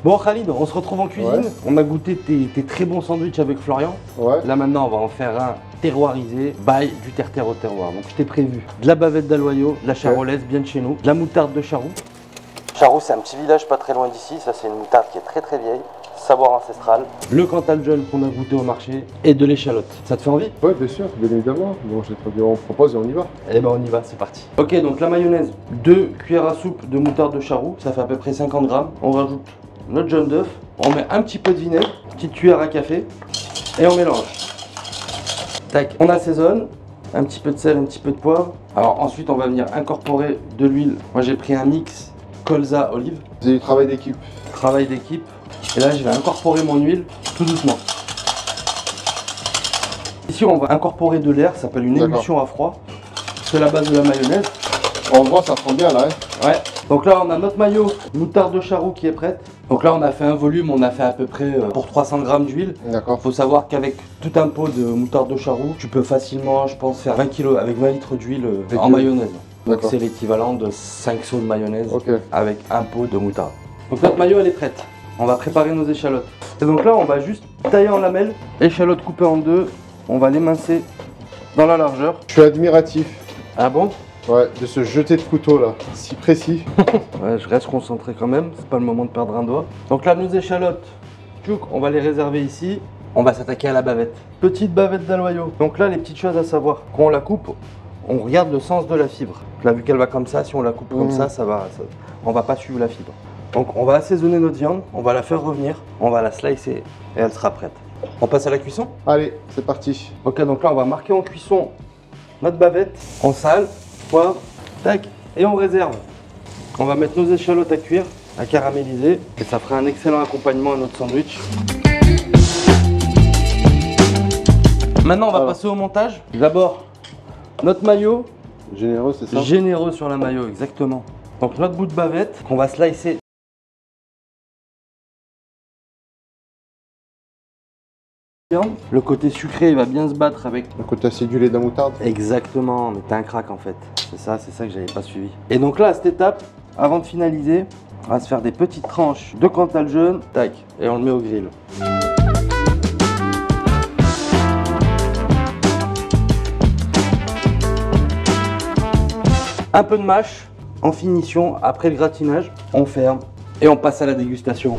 Bon Khalid, on se retrouve en cuisine. Ouais. On a goûté tes très bons sandwichs avec Florian. Ouais. Là maintenant, on va en faire un terroirisé, by du terre-terre au terroir. Donc je t'ai prévu de la bavette d'Aloyau, de la charolaise bien de chez nous, de la moutarde de Charroux. Charroux, c'est un petit village pas très loin d'ici. Ça, c'est une moutarde qui est très très vieille. Savoir ancestral. Le Cantal jaune qu'on a goûté au marché et de l'échalote. Ça te fait envie? Ouais, bien sûr, bien évidemment. Bon, on propose et on y va. Eh ben on y va, c'est parti. Ok, donc la mayonnaise, 2 cuillères à soupe de moutarde de Charroux, ça fait à peu près 50 grammes. On rajoute notre jaune d'œuf, on met un petit peu de vinaigre, petite cuillère à café et on mélange. Tac, on assaisonne, un petit peu de sel, un petit peu de poivre. Alors ensuite on va venir incorporer de l'huile. Moi j'ai pris un mix colza olive. C'est du travail d'équipe. Travail d'équipe. Et là je vais incorporer mon huile tout doucement. Ici on va incorporer de l'air, ça s'appelle une émulsion à froid. C'est la base de la mayonnaise. On voit, ça prend bien là. Hein. Ouais. Donc là on a notre maillot moutarde de Charroux qui est prête. Donc là on a fait un volume, on a fait à peu près pour 300 grammes d'huile. D'accord. Il faut savoir qu'avec tout un pot de moutarde de Charroux, tu peux facilement, je pense, faire 20 kg avec 20 litres d'huile en mayonnaise. Donc c'est l'équivalent de 5 seaux de mayonnaise avec un pot de moutarde. Donc notre maillot elle est prête. On va préparer nos échalotes. Et donc là on va juste tailler en lamelles, échalotes coupées en deux, on va l'émincer dans la largeur. Je suis admiratif. Ah bon? Ouais, de ce jeter de couteau là, si précis. Ouais, je reste concentré quand même, c'est pas le moment de perdre un doigt. Donc là, nos échalotes, on va les réserver ici. On va s'attaquer à la bavette. Petite bavette d'Aloyau. Donc là, les petites choses à savoir, quand on la coupe, on regarde le sens de la fibre. Là, vu qu'elle va comme ça, si on la coupe comme ça, on va pas suivre la fibre. Donc on va assaisonner notre viande, on va la faire revenir, on va la slicer et elle sera prête. On passe à la cuisson? Allez, c'est parti. Ok, donc là, on va marquer en cuisson notre bavette, en sale, poivre, tac, et on réserve. On va mettre nos échalotes à cuire, à caraméliser, et ça fera un excellent accompagnement à notre sandwich. Maintenant, on va passer au montage. D'abord, notre maillot. Généreux, c'est ça? Généreux sur la maillot, exactement. Donc notre bout de bavette qu'on va slicer. Le côté sucré il va bien se battre avec le côté acidulé de la moutarde. Exactement, mais t'es un crack en fait. C'est ça que j'avais pas suivi. Et donc là à cette étape, avant de finaliser, on va se faire des petites tranches de Cantal jaune, tac, et on le met au grill. Un peu de mâche en finition, après le gratinage, on ferme et on passe à la dégustation.